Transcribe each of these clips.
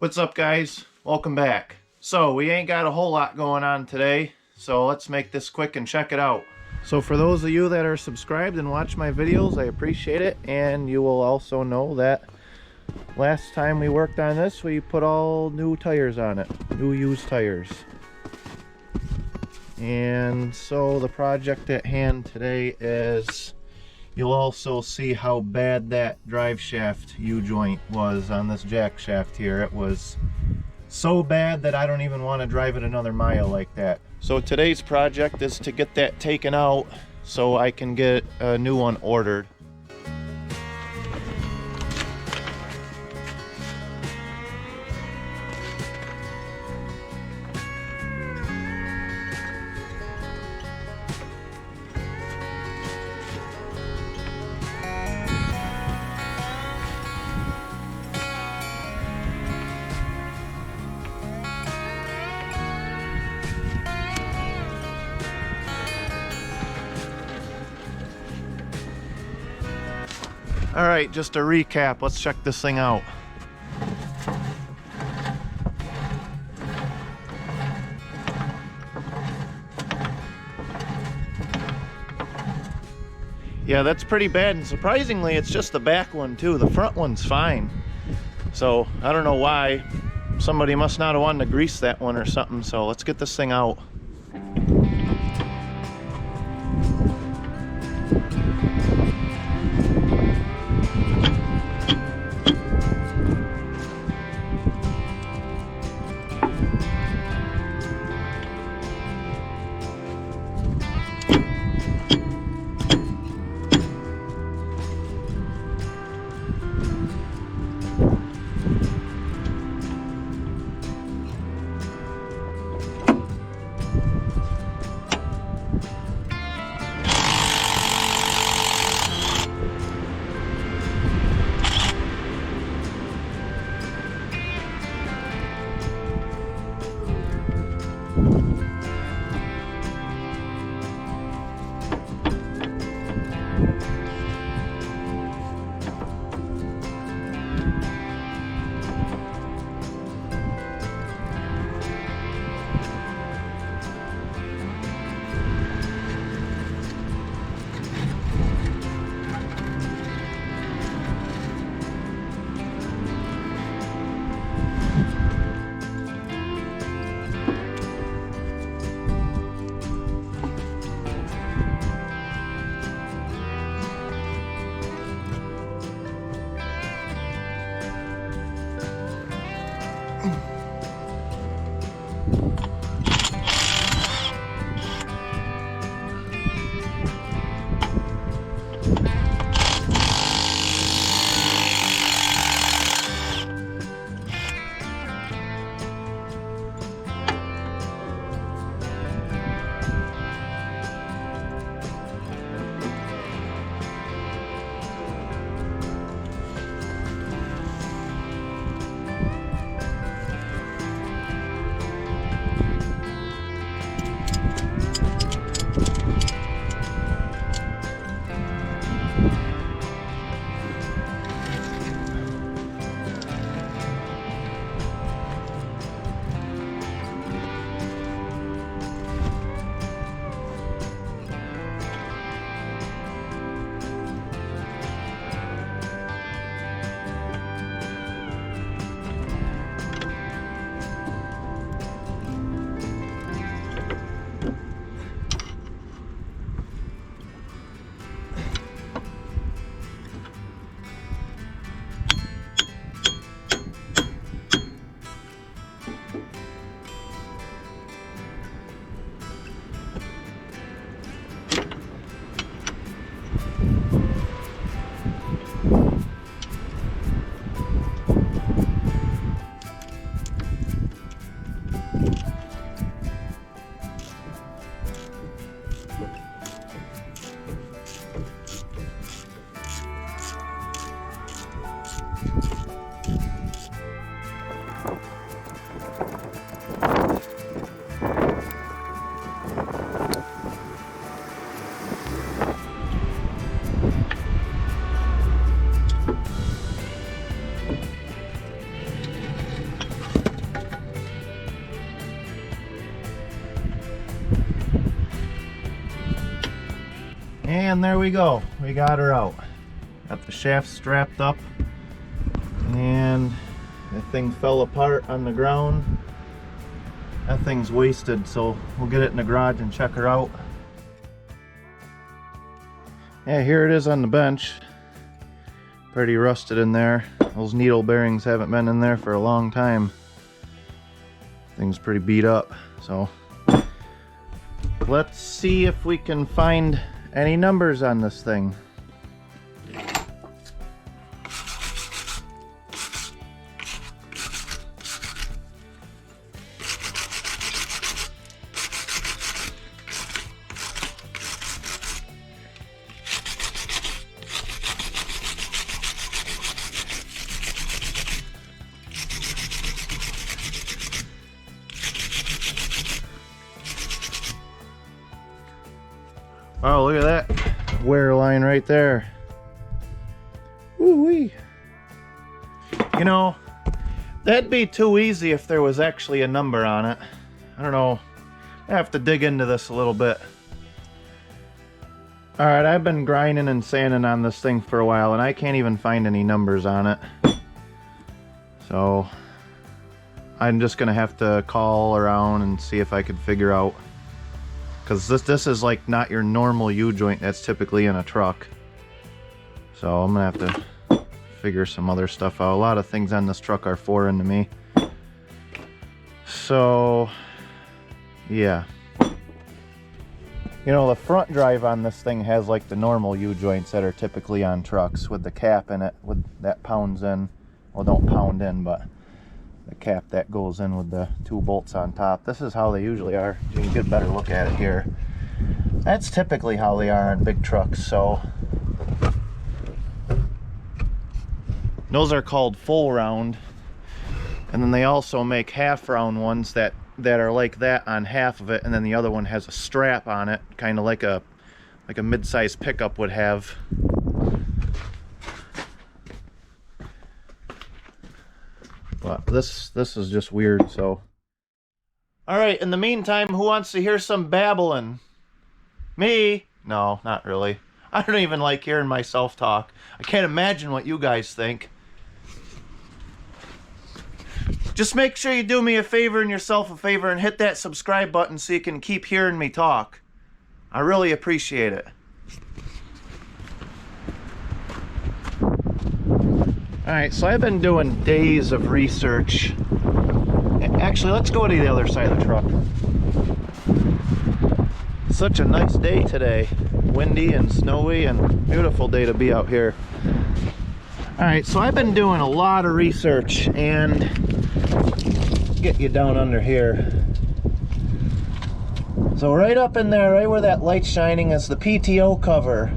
What's up, guys? Welcome back. So we ain't got a whole lot going on today, so let's make this quick and check it out. So for those of you that are subscribed and watch my videos, I appreciate it, and you will also know that last time we worked on this, we put all new tires on it, new used tires. And so the project at hand today is, you'll also see how bad that drive shaft U-joint was on this jack shaft here. It was so bad that I don't even want to drive it another mile like that. So today's project is to get that taken out so I can get a new one ordered. Alright, just a recap, let's check this thing out. Yeah, that's pretty bad, and surprisingly it's just the back one too. The front one's fine. So, I don't know why. Somebody must not have wanted to grease that one or something, so let's get this thing out. And there we go. We got her out. Got the shaft strapped up. And that thing fell apart on the ground. That thing's wasted, so we'll get it in the garage and check her out. Yeah, here it is on the bench. Pretty rusted in there. Those needle bearings haven't been in there for a long time. Thing's pretty beat up, so let's see if we can find any numbers on this thing. Oh, look at that wear line right there. Woo-wee. You know, that'd be too easy if there was actually a number on it. I don't know. I have to dig into this a little bit. Alright, I've been grinding and sanding on this thing for a while, and I can't even find any numbers on it. So, I'm just going to have to call around and see if I could figure out. Because this is like not your normal U-joint that's typically in a truck. So I'm going to have to figure some other stuff out. A lot of things on this truck are foreign to me. So, yeah. You know, the front drive on this thing has like the normal U-joints that are typically on trucks with the cap in it, with that pounds in. Well, don't pound in, but the cap that goes in with the 2 bolts on top. This is how they usually are. You can get a better look at it here. That's typically how they are on big trucks. So those are called full round, and then they also make half round ones that are like that on half of it, and then the other one has a strap on it, kind of like a mid-size pickup would have. But this is just weird, so. Alright, in the meantime, who wants to hear some babbling? Me? No, not really. I don't even like hearing myself talk. I can't imagine what you guys think. Just make sure you do me a favor and yourself a favor and hit that subscribe button so you can keep hearing me talk. I really appreciate it. Alright, so I've been doing days of research. Actually, let's go to the other side of the truck. Such a nice day today. Windy and snowy and beautiful day to be out here. Alright, so I've been doing a lot of research, and get you down under here. So right up in there, right where that light's shining, is the PTO cover.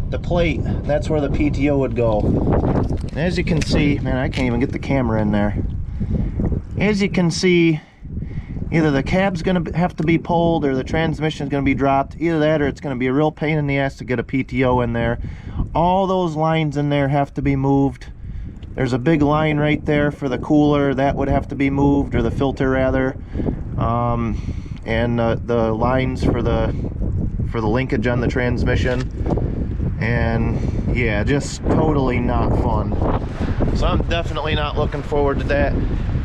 The plate, that's where the PTO would go. And as you can see, man, I can't even get the camera in there. As you can see, either the cab's gonna have to be pulled or the transmission's gonna be dropped. Either that or it's gonna be a real pain in the ass to get a PTO in there. All those lines in there have to be moved. There's a big line right there for the cooler that would have to be moved, or the filter rather. And the lines for the linkage on the transmission. And yeah, just totally not fun. So I'm definitely not looking forward to that.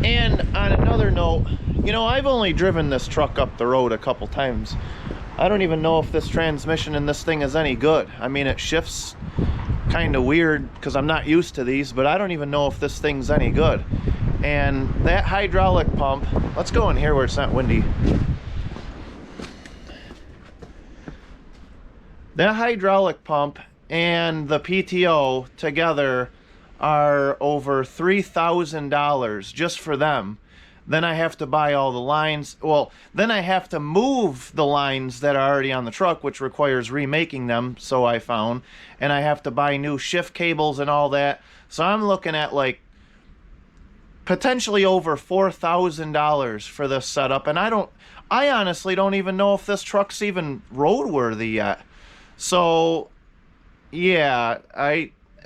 And on another note, you know, I've only driven this truck up the road a couple times. I don't even know if this transmission in this thing is any good. I mean, it shifts kind of weird because I'm not used to these, but I don't even know if this thing's any good. And that hydraulic pump, let's go in here where it's not windy. That hydraulic pump and the PTO together are over $3,000 just for them. Then I have to buy all the lines. Well, then I have to move the lines that are already on the truck, which requires remaking them, so I found. And I have to buy new shift cables and all that. So I'm looking at like potentially over $4,000 for this setup. And I honestly don't even know if this truck's even roadworthy yet. So yeah,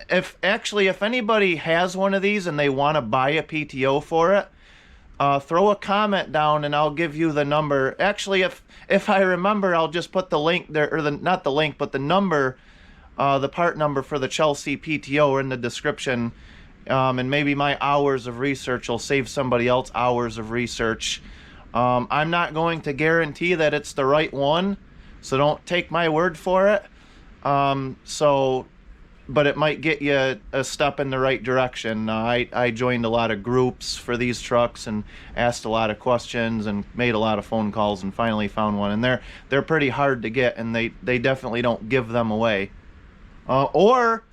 if anybody has one of these and they want to buy a PTO for it, throw a comment down and I'll give you the number. Actually, if I remember, I'll just put the link there, or not the link, but the number, the part number for the Chelsea PTO in the description. And maybe my hours of research will save somebody else hours of research. I'm not going to guarantee that it's the right one, so don't take my word for it. But it might get you a step in the right direction. I joined a lot of groups for these trucks and asked a lot of questions and made a lot of phone calls and finally found one. And they're pretty hard to get, and they definitely don't give them away. Or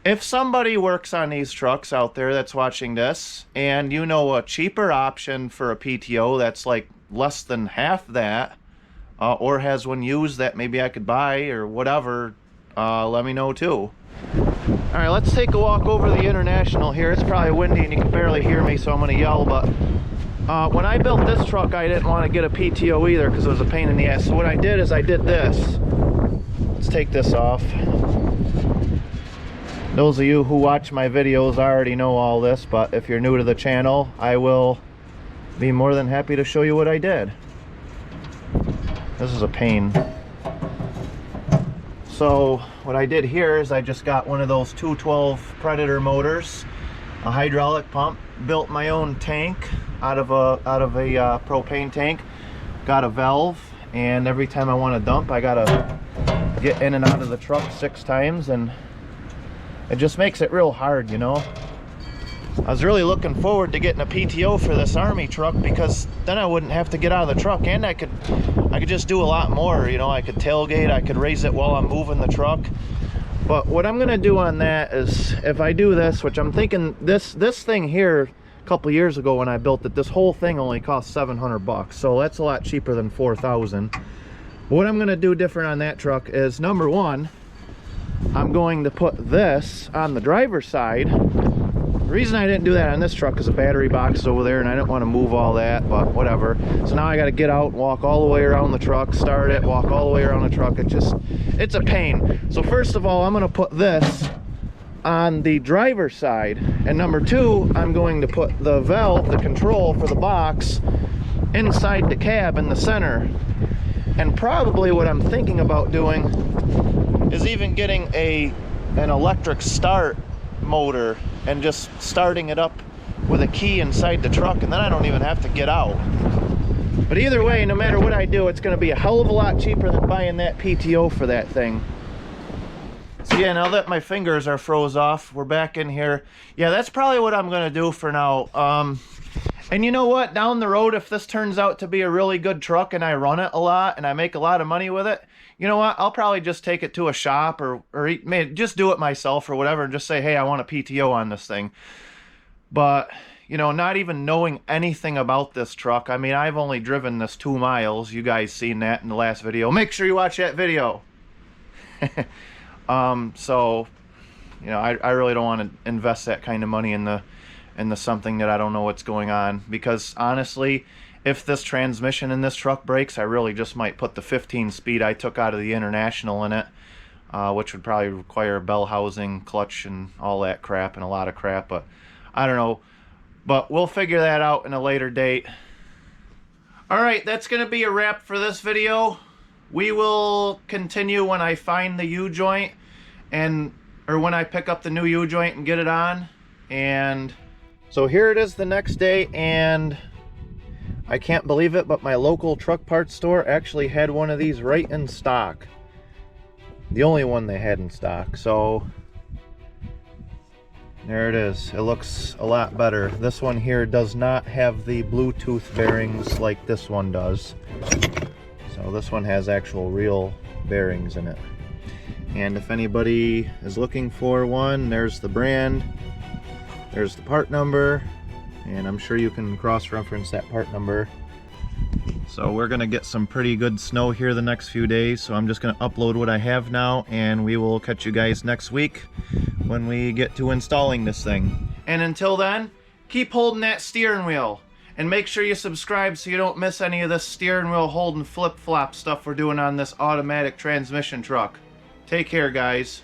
if somebody works on these trucks out there that's watching this, and you know a cheaper option for a PTO that's like less than half that, or has one used that maybe I could buy or whatever, let me know too. All right, let's take a walk over the International here. It's probably windy and you can barely hear me, so I'm gonna yell, but when I built this truck, I didn't want to get a PTO either because it was a pain in the ass. So what I did is I did this. Let's take this off. Those of you who watch my videos already know all this, but if you're new to the channel, I will be more than happy to show you what I did. This is a pain. So what I did here is I just got one of those 212 Predator motors, a hydraulic pump, built my own tank out of a propane tank, got a valve, and every time I want to dump, I gotta get in and out of the truck 6 times, and it just makes it real hard, you know. I was really looking forward to getting a PTO for this Army truck because then I wouldn't have to get out of the truck, and I could just do a lot more, you know. I could tailgate, I could raise it while I'm moving the truck. But what I'm gonna do on that is, if I do this, which I'm thinking, this thing here a couple years ago when I built it, this whole thing only cost 700 bucks, so that's a lot cheaper than 4,000. What I'm gonna do different on that truck is, number one, I'm going to put this on the driver's side. The reason I didn't do that on this truck is the battery box is over there and I didn't want to move all that, but whatever. So now I got to get out and walk all the way around the truck, start it, walk all the way around the truck. It's a pain. So first of all, I'm going to put this on the driver's side, and number two, I'm going to put the valve, the control for the box, inside the cab in the center. And probably what I'm thinking about doing is even getting an electric start motor and just starting it up with a key inside the truck, and then I don't even have to get out. But either way, no matter what I do, it's going to be a hell of a lot cheaper than buying that PTO for that thing. So yeah, now that my fingers are froze off, we're back in here. Yeah, that's probably what I'm going to do for now. And you know what? Down the road, if this turns out to be a really good truck and I run it a lot and I make a lot of money with it, you know what? I'll probably just take it to a shop or maybe just do it myself or whatever and just say, hey, I want a PTO on this thing. But, you know, not even knowing anything about this truck. I mean, I've only driven this 2 miles. You guys seen that in the last video. Make sure you watch that video. So, you know, I really don't want to invest that kind of money in the something that I don't know what's going on, because honestly, if this transmission in this truck breaks, I really just might put the 15 speed I took out of the International in it, which would probably require bell housing, clutch, and all that crap, and a lot of crap, but I don't know. But we'll figure that out in a later date. Alright, that's going to be a wrap for this video. We will continue when I find the U-joint, or when I pick up the new U-joint and get it on. And so here it is the next day, and I can't believe it, but my local truck parts store actually had one of these right in stock. The only one they had in stock. So there it is. It looks a lot better. This one here does not have the Bluetooth bearings like this one does. So this one has actual real bearings in it. And if anybody is looking for one, there's the brand, there's the part number, and I'm sure you can cross-reference that part number. So we're gonna get some pretty good snow here the next few days, so I'm just gonna upload what I have now, and we will catch you guys next week when we get to installing this thing. And until then, keep holding that steering wheel, and make sure you subscribe so you don't miss any of this steering wheel holding flip-flop stuff we're doing on this automatic transmission truck. Take care, guys.